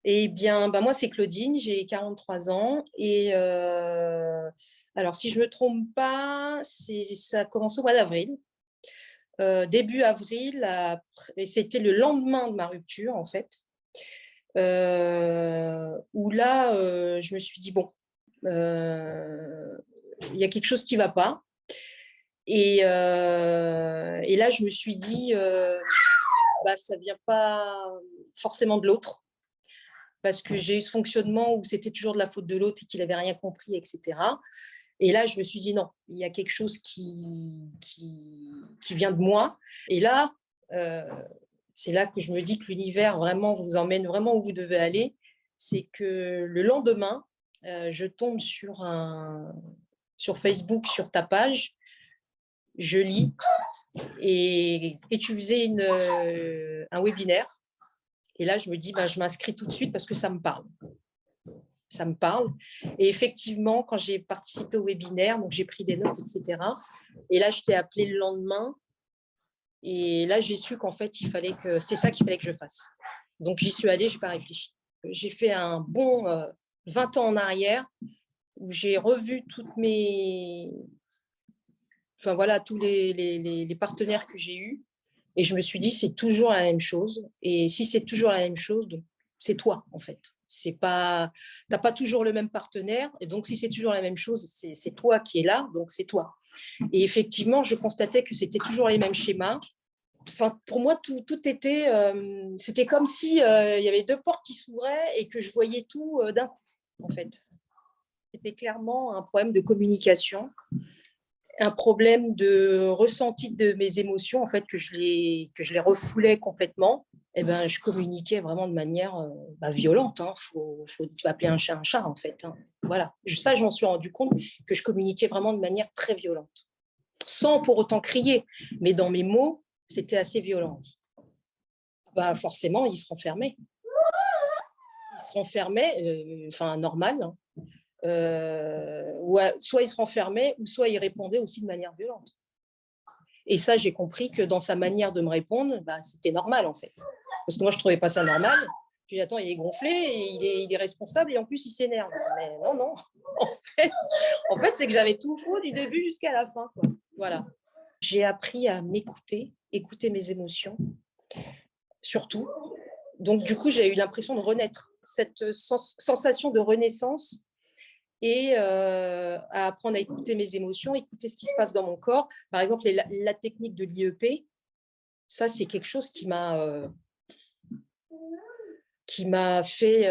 Eh bien, bah, moi, c'est Claudine, j'ai 43 ans. Et alors, si je ne me trompe pas, ça a commencé au mois d'avril. Début avril, et c'était le lendemain de ma rupture, en fait, où là, je me suis dit, bon, il y a quelque chose qui ne va pas. Et là, je me suis dit, bah, ça ne vient pas forcément de l'autre, parce que j'ai eu ce fonctionnement où c'était toujours de la faute de l'autre et qu'il n'avait rien compris, etc. Et là, je me suis dit, non, il y a quelque chose qui vient de moi. Et là, euh, c'est là que je me dis que l'univers vraiment vous emmène vraiment où vous devez aller. C'est que le lendemain, je tombe sur Facebook, sur ta page, je lis, et tu faisais un webinaire. Et là, je me dis, bah, je m'inscris tout de suite parce que ça me parle. Ça me parle. Et effectivement, quand j'ai participé au webinaire, donc j'ai pris des notes, etc. Et là, je t'ai appelé le lendemain. Et là, j'ai su qu'en fait, c'était ça qu'il fallait que je fasse. Donc, j'y suis allée, je n'ai pas réfléchi. J'ai fait un bon 20 ans en arrière où j'ai revu enfin voilà, tous les partenaires que j'ai eus. Et je me suis dit, c'est toujours la même chose. Et si c'est toujours la même chose, donc c'est toi, en fait. Tu n'as pas toujours le même partenaire. Et donc, si c'est toujours la même chose, c'est toi qui es là, donc c'est toi. Et effectivement, je constatais que c'était toujours les mêmes schémas. Enfin, pour moi, tout était... c'était comme si il y avait deux portes qui s'ouvraient et que je voyais tout d'un coup, en fait. C'était clairement un problème de communication, un problème de ressenti de mes émotions, en fait, que je les refoulais complètement. Et ben, je communiquais vraiment de manière violente. Hein. Faut appeler un chat, en fait. Hein. Voilà. Ça, je m'en suis rendu compte que je communiquais vraiment de manière très violente, sans pour autant crier. Mais dans mes mots, c'était assez violent. Bah, forcément, ils se renfermaient. Ils se renfermaient, normal. Hein. Soit ils se renfermaient, ou soit ils répondaient aussi de manière violente. Et ça, j'ai compris que dans sa manière de me répondre, bah, c'était normal, en fait. Parce que moi, je ne trouvais pas ça normal. Je dis, attends, il est gonflé, et il est responsable, et en plus, il s'énerve. Mais non, non. En fait, c'est que j'avais tout faux du début jusqu'à la fin. Quoi. Voilà. J'ai appris à m'écouter, écouter mes émotions, surtout. Donc, du coup, j'ai eu l'impression de renaître. Cette sensation de renaissance, et à apprendre à écouter mes émotions, écouter ce qui se passe dans mon corps. Par exemple, la technique de l'IEP, ça, c'est quelque chose qui m'a fait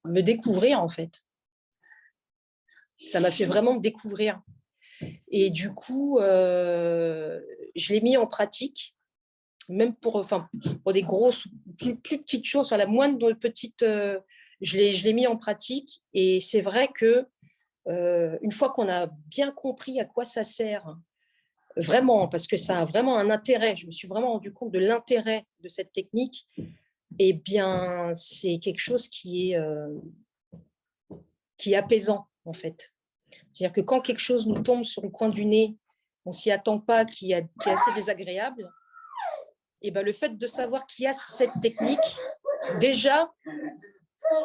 me découvrir, en fait. Ça m'a fait vraiment me découvrir. Et du coup, je l'ai mis en pratique, même pour des grosses, plus petites choses, sur la moindre petite, je l'ai mis en pratique. Et c'est vrai que une fois qu'on a bien compris à quoi ça sert, vraiment, parce que ça a vraiment un intérêt, je me suis vraiment rendu compte de l'intérêt de cette technique, eh bien, c'est quelque chose qui est apaisant, en fait. C'est-à-dire que quand quelque chose nous tombe sur le coin du nez, on ne s'y attend pas, qui est assez désagréable, et ben, le fait de savoir qu'il y a cette technique, déjà,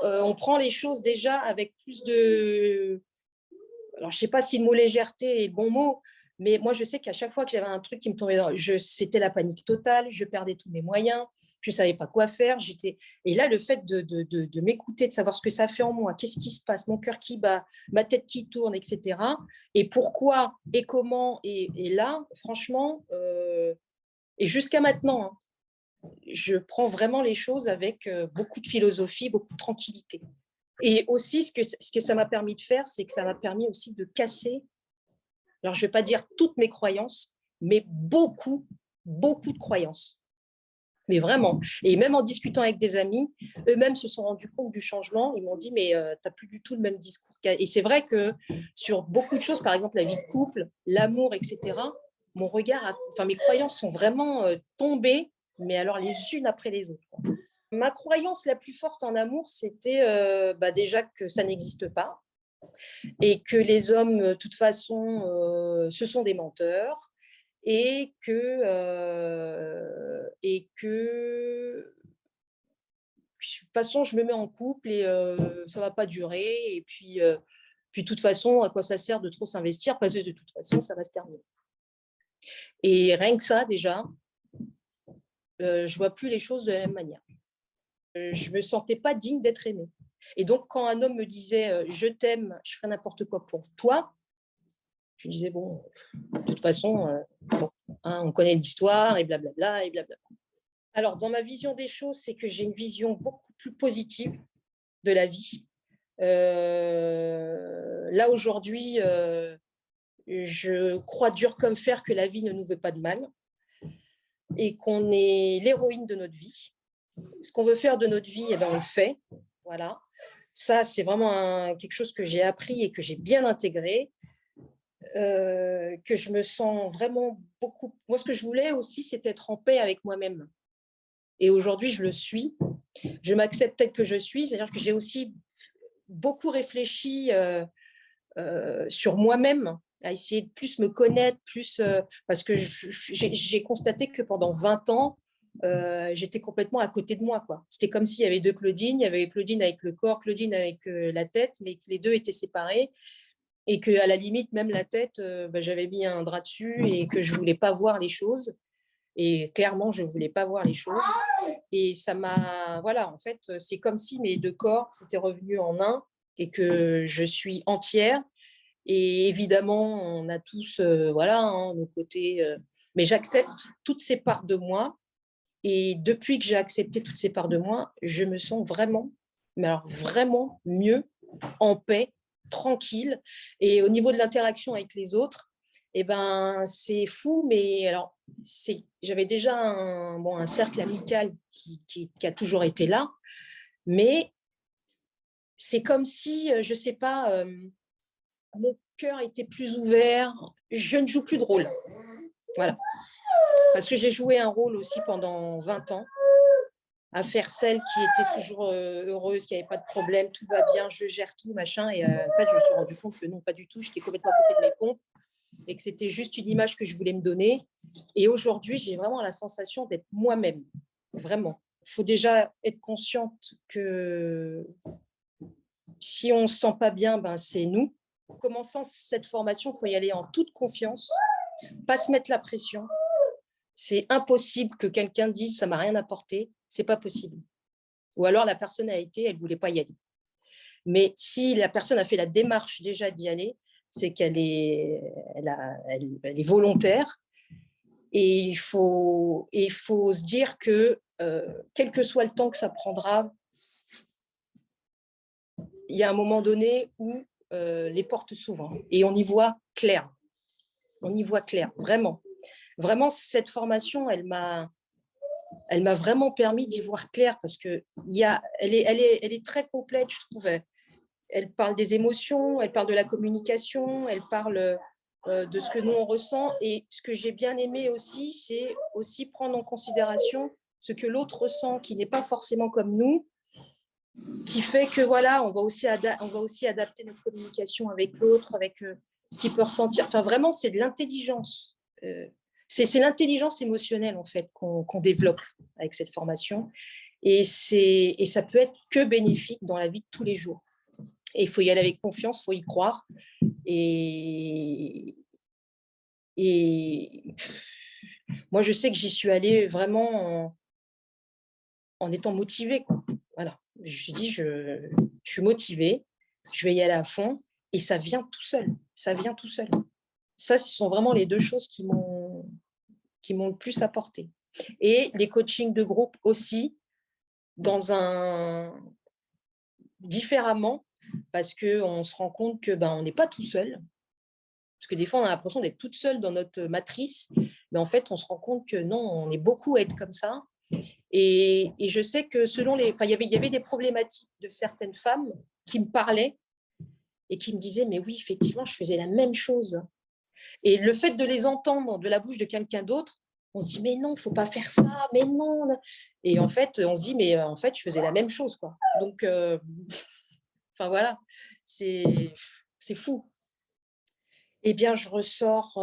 on prend les choses déjà avec plus de... Alors, je ne sais pas si le mot légèreté est le bon mot, mais moi, je sais qu'à chaque fois que j'avais un truc qui me tombait c'était la panique totale, je perdais tous mes moyens, je ne savais pas quoi faire. Et là, le fait de m'écouter, de savoir ce que ça fait en moi, qu'est-ce qui se passe, mon cœur qui bat, ma tête qui tourne, etc. Et pourquoi, et comment, et là, franchement, et jusqu'à maintenant, hein, je prends vraiment les choses avec beaucoup de philosophie, beaucoup de tranquillité. Et aussi, ce que ça m'a permis de faire, c'est que ça m'a permis aussi de casser, alors je ne vais pas dire toutes mes croyances, mais beaucoup, beaucoup de croyances. Mais vraiment. Et même en discutant avec des amis, eux-mêmes se sont rendus compte du changement. Ils m'ont dit, mais tu n'as plus du tout le même discours. Et c'est vrai que sur beaucoup de choses, par exemple la vie de couple, l'amour, etc., mes croyances sont vraiment tombées, mais alors les unes après les autres. Ma croyance la plus forte en amour, c'était déjà que ça n'existe pas, et que les hommes, de toute façon, ce sont des menteurs, et que toute façon, je me mets en couple et ça ne va pas durer. Et puis, de toute façon, à quoi ça sert de trop s'investir? Parce que de toute façon, ça va se terminer. Et rien que ça, déjà, je ne vois plus les choses de la même manière. Je ne me sentais pas digne d'être aimée. Et donc, quand un homme me disait « je t'aime, je ferai n'importe quoi pour toi », je disais « bon, de toute façon, bon, hein, on connaît l'histoire et blablabla et blablabla ». Alors, dans ma vision des choses, c'est que j'ai une vision beaucoup plus positive de la vie. Là, aujourd'hui, je crois dur comme fer que la vie ne nous veut pas de mal et qu'on est l'héroïne de notre vie. Ce qu'on veut faire de notre vie, eh ben, on le fait. Voilà. Ça, c'est vraiment quelque chose que j'ai appris et que j'ai bien intégré, que je me sens vraiment beaucoup... Moi, ce que je voulais aussi, c'était être en paix avec moi-même. Et aujourd'hui, je le suis. Je m'accepte tel que je suis. C'est-à-dire que j'ai aussi beaucoup réfléchi sur moi-même, à essayer de plus me connaître, parce que j'ai constaté que pendant 20 ans, j'étais complètement à côté de moi, quoi. C'était comme s'il y avait deux Claudine, il y avait Claudine avec le corps, Claudine avec la tête, mais que les deux étaient séparés et qu'à la limite, même la tête, j'avais mis un drap dessus et que je ne voulais pas voir les choses. Et clairement, je ne voulais pas voir les choses. Et ça m'a... Voilà, en fait, c'est comme si mes deux corps s'étaient revenus en un et que je suis entière. Et évidemment, on a tous voilà, hein, nos côtés... mais j'accepte toutes ces parts de moi. Et depuis que j'ai accepté toutes ces parts de moi, je me sens vraiment, mais alors vraiment mieux, en paix, tranquille. Et au niveau de l'interaction avec les autres, eh ben, c'est fou, mais alors, j'avais déjà un cercle amical qui a toujours été là, mais c'est comme si, je ne sais pas, mon cœur était plus ouvert. Je ne joue plus de rôle. Voilà. Parce que j'ai joué un rôle aussi pendant 20 ans, à faire celle qui était toujours heureuse, qui n'avait pas de problème, tout va bien, je gère tout, machin. Et en fait, je me suis rendu compte que non, pas du tout, j'étais complètement à côté de mes pompes et que c'était juste une image que je voulais me donner. Et aujourd'hui, j'ai vraiment la sensation d'être moi-même, vraiment. Il faut déjà être consciente que si on ne se sent pas bien, ben, c'est nous. En commençant cette formation, il faut y aller en toute confiance, pas se mettre la pression. C'est impossible que quelqu'un dise « ça ne m'a rien apporté », ce n'est pas possible. Ou alors la personne a été, elle ne voulait pas y aller. Mais si la personne a fait la démarche déjà d'y aller, c'est qu'elle est, elle est volontaire. Et il faut se dire que, quel que soit le temps que ça prendra, il y a un moment donné où les portes s'ouvrent et on y voit clair. On y voit clair, vraiment. Vraiment, cette formation, elle m'a vraiment permis d'y voir clair parce que elle est très complète, je trouve. Elle parle des émotions, elle parle de la communication, elle parle de ce que nous, on ressent. Et ce que j'ai bien aimé aussi, c'est aussi prendre en considération ce que l'autre ressent, qui n'est pas forcément comme nous, qui fait que, voilà, on va aussi adapter notre communication avec l'autre, avec ce qu'il peut ressentir. Enfin, vraiment, c'est de l'intelligence. C'est l'intelligence émotionnelle, en fait, qu'on développe avec cette formation. Et ça peut être que bénéfique dans la vie de tous les jours. Et il faut y aller avec confiance, il faut y croire. Et moi, je sais que j'y suis allée vraiment en étant motivée, quoi. Voilà. Je me suis dit, je suis motivée, je vais y aller à fond. Et ça vient tout seul. Ça vient tout seul. Ça, ce sont vraiment les deux choses qui m'ont le plus apporté. Et les coachings de groupe aussi, différemment, parce qu'on se rend compte que on n'est pas tout seul. Parce que des fois, on a l'impression d'être toute seule dans notre matrice, mais en fait, on se rend compte que non, on est beaucoup à être comme ça. Et je sais que selon il y avait des problématiques de certaines femmes qui me parlaient et qui me disaient, mais oui, effectivement, je faisais la même chose. Et le fait de les entendre de la bouche de quelqu'un d'autre, on se dit, mais non, il ne faut pas faire ça, mais non. Et en fait, on se dit, mais en fait, je faisais la même chose, quoi. Donc, enfin voilà, c'est fou. Eh bien, je ressors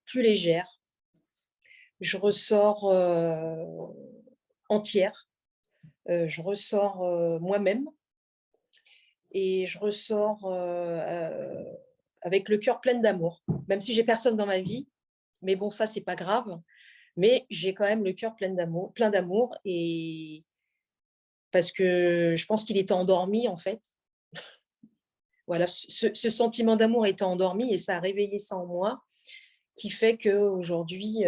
plus légère, je ressors entière, je ressors moi-même et je ressors avec le cœur plein d'amour, même si j'ai personne dans ma vie. Mais bon, ça, c'est pas grave. Mais j'ai quand même le cœur plein d'amour, et parce que je pense qu'il était endormi en fait. Voilà, ce sentiment d'amour était endormi et ça a réveillé ça en moi, qui fait qu'aujourd'hui,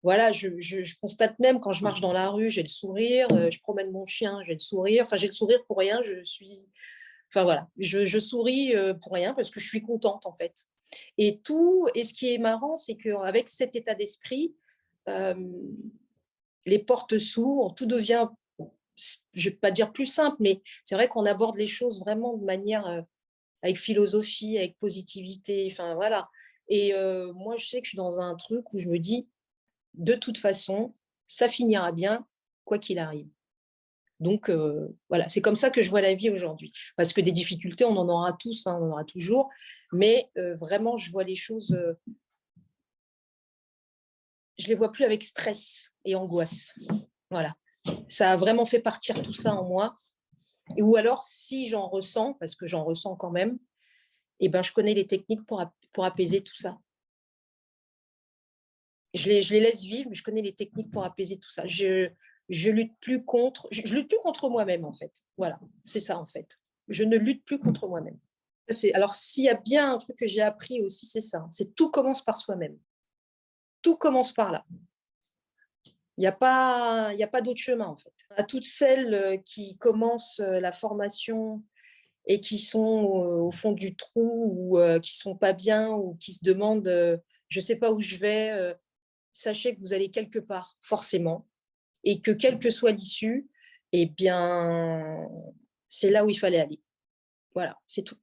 voilà, je constate même quand je marche dans la rue, j'ai le sourire, je promène mon chien, j'ai le sourire. Enfin, j'ai le sourire pour rien, enfin voilà, je souris pour rien parce que je suis contente en fait. Et ce qui est marrant, c'est qu'avec cet état d'esprit, les portes s'ouvrent, tout devient, je ne vais pas dire plus simple, mais c'est vrai qu'on aborde les choses vraiment de manière avec philosophie, avec positivité, enfin voilà. Et moi, je sais que je suis dans un truc où je me dis, de toute façon, ça finira bien, quoi qu'il arrive. Donc voilà, c'est comme ça que je vois la vie aujourd'hui. Parce que des difficultés, on en aura tous, hein, on en aura toujours. Mais vraiment, je vois les choses, je les vois plus avec stress et angoisse. Voilà. Ça a vraiment fait partir tout ça en moi. Ou alors, si j'en ressens, parce que j'en ressens quand même, eh ben, je connais les techniques pour apaiser tout ça. Je les laisse vivre, mais je connais les techniques pour apaiser tout ça. Je lutte plus contre, je lutte plus contre moi-même en fait. Voilà, c'est ça en fait. Je ne lutte plus contre moi-même. Alors s'il y a bien un truc que j'ai appris aussi, c'est ça. C'est tout commence par soi-même. Tout commence par là. Il n'y a pas d'autre chemin en fait. À toutes celles qui commencent la formation et qui sont au fond du trou, ou qui sont pas bien, ou qui se demandent je sais pas où je vais, sachez que vous allez quelque part forcément, et que quelle que soit l'issue, eh bien c'est là où il fallait aller. Voilà, c'est tout.